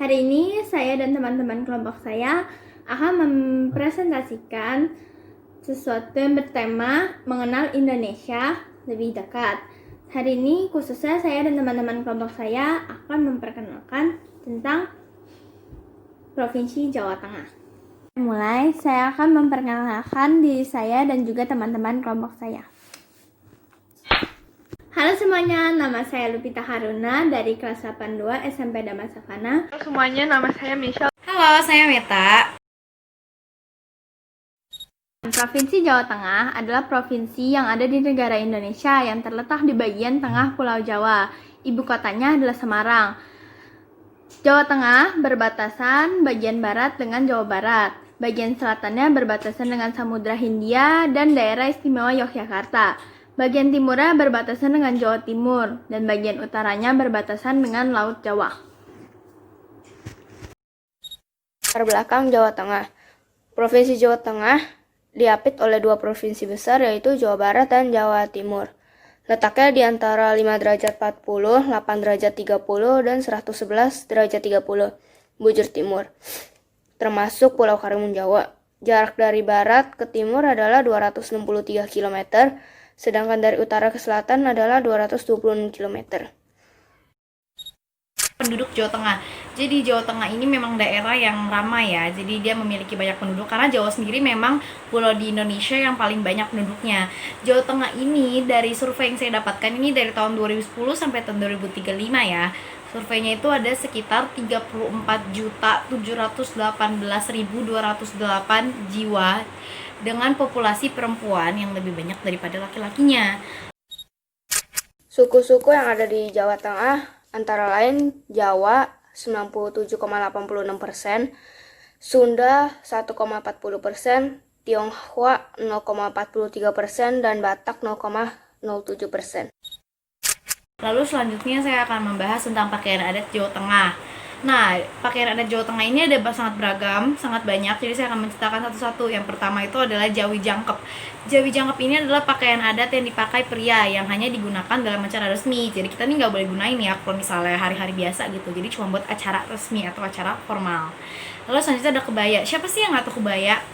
Hari ini saya dan teman-teman kelompok saya akan mempresentasikan sesuatu yang bertema mengenal Indonesia lebih dekat. Hari ini khususnya saya dan teman-teman kelompok saya akan memperkenalkan tentang Provinsi Jawa Tengah. Mulai, saya akan memperkenalkan diri saya dan juga teman-teman kelompok saya. Halo semuanya, nama saya Lupita Haruna dari kelas 82 SMP Damasakana. Halo semuanya, nama saya Michelle. Halo, saya Meta. Provinsi Jawa Tengah adalah provinsi yang ada di negara Indonesia yang terletak di bagian tengah Pulau Jawa. Ibu kotanya adalah Semarang. Jawa Tengah berbatasan bagian barat dengan Jawa Barat. Bagian selatannya berbatasan dengan Samudra Hindia dan daerah istimewa Yogyakarta. Bagian timurnya berbatasan dengan Jawa Timur dan bagian utaranya berbatasan dengan Laut Jawa. Terbelakang Jawa Tengah. Provinsi Jawa Tengah diapit oleh dua provinsi besar yaitu Jawa Barat dan Jawa Timur. Letaknya di antara 5 derajat 40, 8 derajat 30, dan 111 derajat 30 bujur timur, termasuk Pulau Karimun Jawa. Jarak dari barat ke timur adalah 263 km, sedangkan dari utara ke selatan adalah 226 km. Penduduk Jawa Tengah. Jadi Jawa Tengah ini memang daerah yang ramai ya. Jadi dia memiliki banyak penduduk karena Jawa sendiri memang pulau di Indonesia yang paling banyak penduduknya. Jawa Tengah ini dari survei yang saya dapatkan ini dari tahun 2010 sampai tahun 2035 ya. Surveinya itu ada sekitar 34.718.208 jiwa dengan populasi perempuan yang lebih banyak daripada laki-lakinya. Suku-suku yang ada di Jawa Tengah antara lain Jawa 97,86%, Sunda 1,40%, Tionghoa 0,43%, dan Batak 0,07%. Lalu selanjutnya saya akan membahas tentang pakaian adat Jawa Tengah. Nah, pakaian adat Jawa Tengah ini ada sangat beragam, sangat banyak. Jadi saya akan menceritakan satu-satu. Yang pertama itu adalah Jawi Jangkep. Jawi Jangkep ini adalah pakaian adat yang dipakai pria yang hanya digunakan dalam acara resmi. Jadi kita nih nggak boleh gunain ya kalau misalnya hari-hari biasa gitu. Jadi cuma buat acara resmi atau acara formal. Lalu selanjutnya ada kebaya. Siapa sih yang nggak tahu kebaya?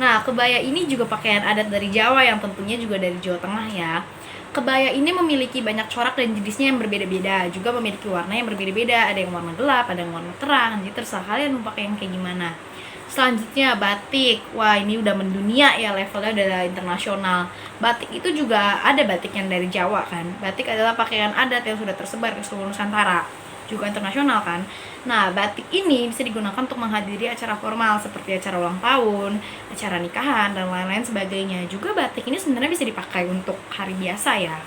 Nah, kebaya ini juga pakaian adat dari Jawa yang tentunya juga dari Jawa Tengah ya. Kebaya ini memiliki banyak corak dan jenisnya yang berbeda-beda, juga memiliki warna yang berbeda-beda, ada yang warna gelap, ada yang warna terang, jadi terserah kalian mau pakai yang kayak gimana. Selanjutnya batik, wah ini udah mendunia ya, levelnya udah internasional. Batik itu juga ada batik yang dari Jawa kan, batik adalah pakaian adat yang sudah tersebar ke seluruh Nusantara, juga internasional kan. Nah, batik ini bisa digunakan untuk menghadiri acara formal seperti acara ulang tahun, acara nikahan, dan lain-lain sebagainya. Juga batik ini sebenarnya bisa dipakai untuk hari biasa ya,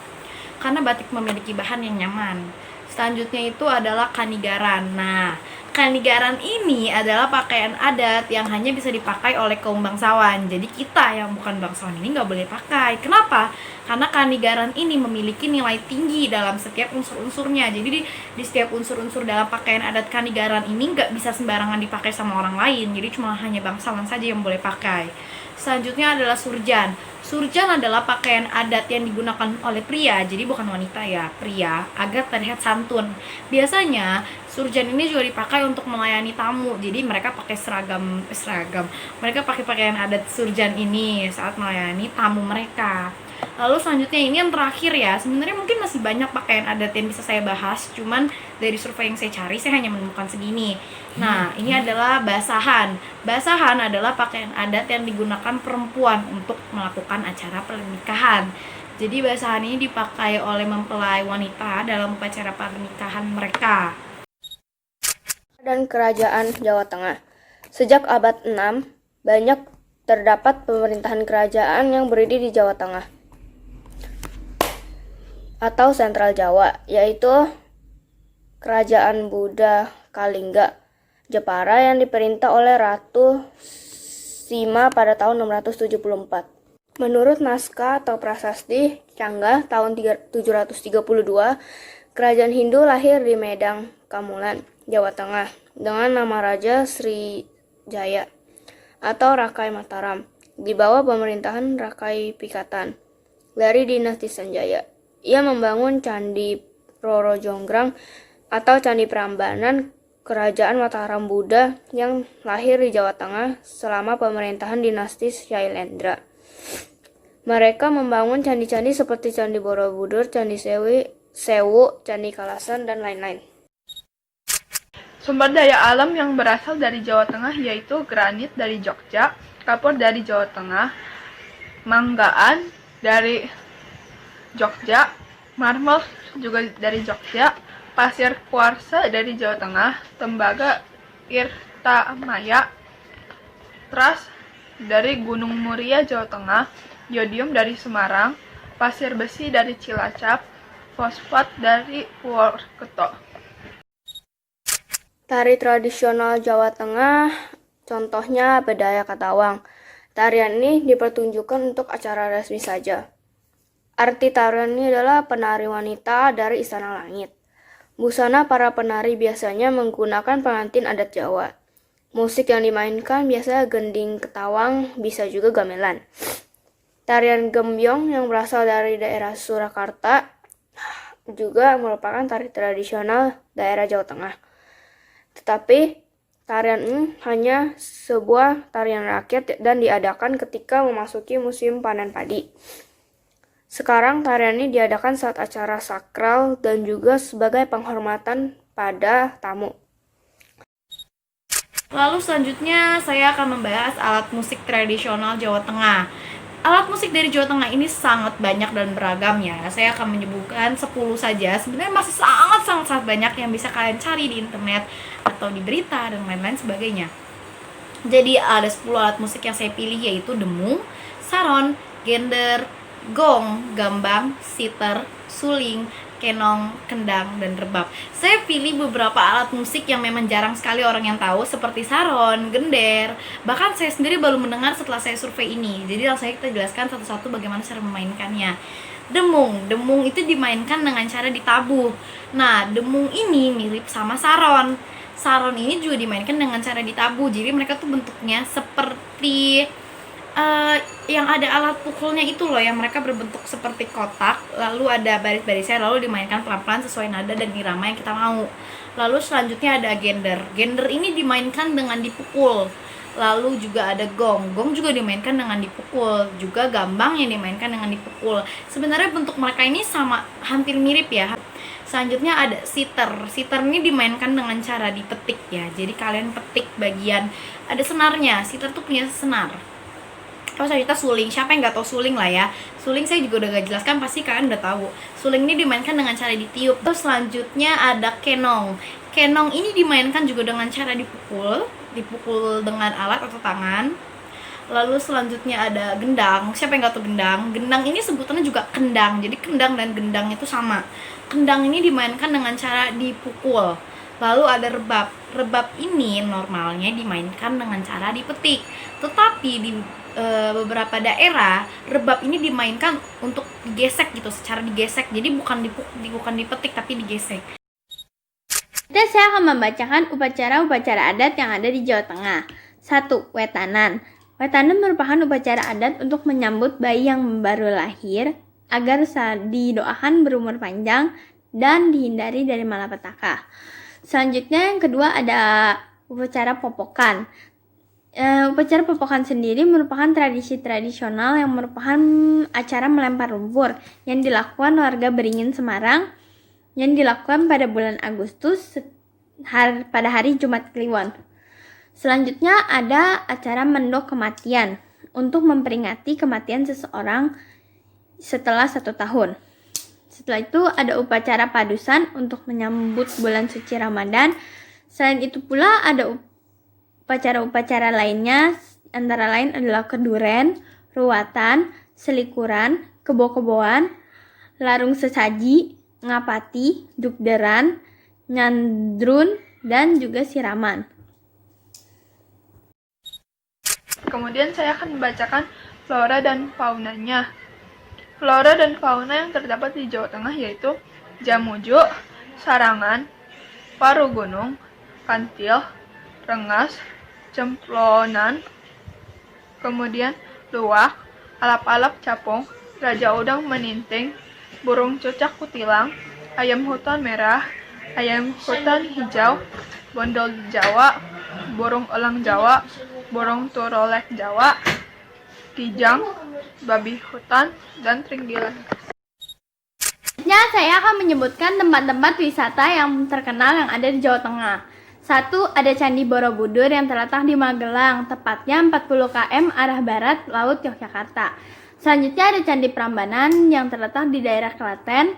karena batik memiliki bahan yang nyaman. Selanjutnya itu adalah kanigaran. Nah, kanigaran ini adalah pakaian adat yang hanya bisa dipakai oleh kaum bangsawan. Jadi kita yang bukan bangsawan ini nggak boleh pakai. Kenapa? Karena kanigaran ini memiliki nilai tinggi dalam setiap unsur-unsurnya. Jadi di setiap unsur-unsur dalam pakaian adat kanigaran ini nggak bisa sembarangan dipakai sama orang lain. Jadi cuma hanya bangsawan saja yang boleh pakai. Selanjutnya adalah surjan. Surjan adalah pakaian adat yang digunakan oleh pria, jadi bukan wanita ya, pria, agar terlihat santun. Biasanya surjan ini juga dipakai untuk melayani tamu, jadi mereka pakai seragam. Mereka pakai pakaian adat surjan ini saat melayani tamu mereka. Lalu selanjutnya ini yang terakhir ya, sebenarnya mungkin masih banyak pakaian adat yang bisa saya bahas, cuman dari survei yang saya cari saya hanya menemukan segini. Nah, ini adalah basahan. Basahan adalah pakaian adat yang digunakan perempuan untuk melakukan acara pernikahan. Jadi basahan ini dipakai oleh mempelai wanita dalam upacara pernikahan mereka. Dan Kerajaan Jawa Tengah. Sejak abad 6, banyak terdapat pemerintahan kerajaan yang berdiri di Jawa Tengah atau Sentral Jawa, yaitu Kerajaan Buddha Kalingga Jepara yang diperintah oleh Ratu Sima pada tahun 674. Menurut naskah atau prasasti Cangga tahun 732, kerajaan Hindu lahir di Medang, Kamulan, Jawa Tengah dengan nama Raja Srijaya atau Rakai Mataram di bawah pemerintahan Rakai Pikatan dari dinasti Sanjaya. Ia membangun Candi Roro Jonggrang atau Candi Prambanan kerajaan Mataram Buddha yang lahir di Jawa Tengah selama pemerintahan dinasti Syailendra. Mereka membangun candi-candi seperti Candi Borobudur, Candi Sewu, Candi Kalasan, dan lain-lain. Sumber daya alam yang berasal dari Jawa Tengah yaitu granit dari Jogja, kapur dari Jawa Tengah, manggaan dari Jogja, marmer juga dari Jogja, pasir kuarsa dari Jawa Tengah, tembaga Irtamaya, teras dari Gunung Muria Jawa Tengah, yodium dari Semarang, pasir besi dari Cilacap, fosfat dari Purwokerto. Tari tradisional Jawa Tengah, contohnya Bedaya Katawang. Tarian ini dipertunjukkan untuk acara resmi saja. Arti tarian ini adalah penari wanita dari Istana Langit. Busana para penari biasanya menggunakan pengantin adat Jawa. Musik yang dimainkan biasanya gending ketawang, bisa juga gamelan. Tarian gembyong yang berasal dari daerah Surakarta juga merupakan tari tradisional daerah Jawa Tengah. Tetapi tarian ini hanya sebuah tarian rakyat dan diadakan ketika memasuki musim panen padi. Sekarang tarian ini diadakan saat acara sakral dan juga sebagai penghormatan pada tamu. Lalu selanjutnya saya akan membahas alat musik tradisional Jawa Tengah. Alat musik dari Jawa Tengah ini sangat banyak dan beragam ya. Saya akan menyebutkan 10 saja. Sebenarnya masih sangat banyak yang bisa kalian cari di internet atau di berita dan lain-lain sebagainya. Jadi ada 10 alat musik yang saya pilih yaitu demung, saron, gender, gong, gambang, siter, suling, kenong, kendang, dan rebab. Saya pilih beberapa alat musik yang memang jarang sekali orang yang tahu seperti saron, gender. Bahkan saya sendiri baru mendengar setelah saya survei ini. Jadi langsung kita jelaskan satu-satu bagaimana cara memainkannya. Demung itu dimainkan dengan cara ditabuh. Nah, demung ini mirip sama saron. Saron ini juga dimainkan dengan cara ditabuh. Jadi mereka tuh bentuknya seperti yang ada alat pukulnya itu loh, yang mereka berbentuk seperti kotak, lalu ada baris-barisnya, lalu dimainkan pelan-pelan sesuai nada dan irama yang kita mau. Lalu selanjutnya ada gender. Gender ini dimainkan dengan dipukul. Lalu juga ada gong. Gong juga dimainkan dengan dipukul. Juga gambang yang dimainkan dengan dipukul. Sebenarnya bentuk mereka ini sama, hampir mirip ya. Selanjutnya ada siter. Siter ini dimainkan dengan cara dipetik ya. Jadi kalian petik bagian, ada senarnya. Siter tuh punya senar. Terus selanjutnya suling. Siapa yang nggak tahu suling lah ya? Suling saya juga udah gak jelaskan, pasti kalian udah tahu. Suling ini dimainkan dengan cara ditiup. Terus selanjutnya ada kenong. Kenong ini dimainkan juga dengan cara dipukul dengan alat atau tangan. Lalu selanjutnya ada gendang. Siapa yang nggak tahu gendang? Gendang ini sebutannya juga kendang. Jadi kendang dan gendang itu sama. Kendang ini dimainkan dengan cara dipukul. Lalu ada rebab. Rebab ini normalnya dimainkan dengan cara dipetik. Tetapi di beberapa daerah rebab ini dimainkan untuk digesek gitu, secara digesek. Jadi bukan dipetik tapi digesek. Dan saya akan membacakan upacara-upacara adat yang ada di Jawa Tengah. 1. Wetanan. Wetanan merupakan upacara adat untuk menyambut bayi yang baru lahir agar didoakan berumur panjang dan dihindari dari malapetaka. Selanjutnya yang kedua ada upacara popokan. Upacara popokan sendiri merupakan tradisi tradisional yang merupakan acara melempar lumpur yang dilakukan warga Beringin Semarang, yang dilakukan pada bulan Agustus pada hari Jumat Kliwon. Selanjutnya ada acara mendok kematian untuk memperingati kematian seseorang setelah 1 tahun. Setelah itu ada upacara padusan untuk menyambut bulan suci Ramadan. Selain itu pula ada upacara-upacara lainnya, antara lain adalah keduren, ruatan, selikuran, kebo-keboan, larung sesaji, ngapati, dukderan, nyandrun, dan juga siraman. Kemudian saya akan membacakan flora dan faunanya. Flora dan fauna yang terdapat di Jawa Tengah yaitu jamujuk, sarangan, paru gunung, kantil, rengas, cemplonan, kemudian luwak, alap-alap capung, raja udang meninting, burung cucak kutilang, ayam hutan merah, ayam hutan hijau, bondol Jawa, burung elang Jawa, burung turolek Jawa, kijang, babi hutan, dan terenggiling. Selanjutnya saya akan menyebutkan tempat-tempat wisata yang terkenal yang ada di Jawa Tengah. 1. Ada Candi Borobudur yang terletak di Magelang, tepatnya 40 km arah barat Laut Yogyakarta. Selanjutnya ada Candi Prambanan yang terletak di daerah Klaten.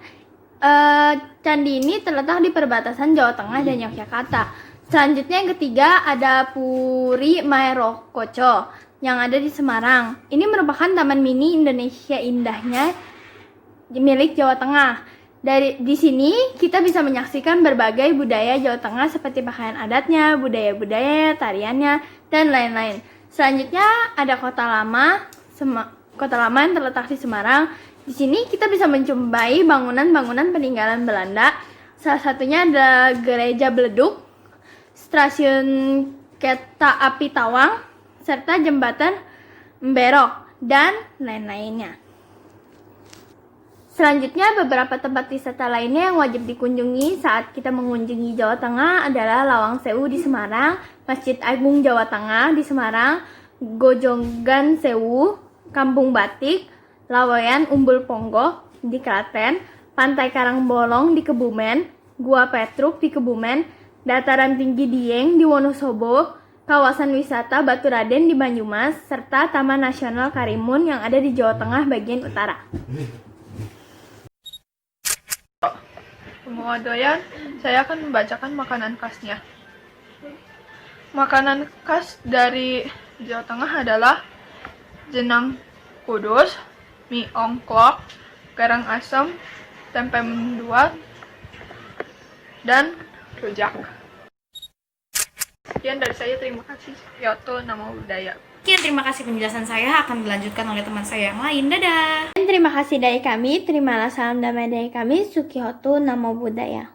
Candi ini terletak di perbatasan Jawa Tengah dan Yogyakarta. Selanjutnya yang ketiga ada Puri Maerokoco yang ada di Semarang. Ini merupakan taman mini Indonesia indahnya milik Jawa Tengah. Di sini kita bisa menyaksikan berbagai budaya Jawa Tengah seperti pakaian adatnya, budaya-budaya, tariannya, dan lain-lain. Selanjutnya ada Kota Lama, Kota Lama yang terletak di Semarang. Di sini kita bisa menjumpai bangunan-bangunan peninggalan Belanda. Salah satunya ada Gereja Beleduk, Stasiun Kereta Api Tawang, serta Jembatan Mberok, dan lain-lainnya. Selanjutnya, beberapa tempat wisata lainnya yang wajib dikunjungi saat kita mengunjungi Jawa Tengah adalah Lawang Sewu di Semarang, Masjid Agung Jawa Tengah di Semarang, Gojonggan Sewu, Kampung Batik, Laweyan Umbul Ponggo di Klaten, Pantai Karangbolong di Kebumen, Gua Petruk di Kebumen, Dataran Tinggi Dieng di Wonosobo, kawasan wisata Baturaden di Banyumas, serta Taman Nasional Karimun yang ada di Jawa Tengah bagian utara. Semua doyan, saya akan membacakan makanan khasnya. Makanan khas dari Jawa Tengah adalah jenang kudus, mie ongklok, garang asem, tempe menduan, dan rujak. Sekian dari saya, terima kasih. Yoto Namo Buddhaya. Sekian, terima kasih penjelasan saya akan dilanjutkan oleh teman saya yang lain. Dadah! Dan terima kasih dari kami, terimalah salam damai dari kami, Sukihoto Namo Buddhaya.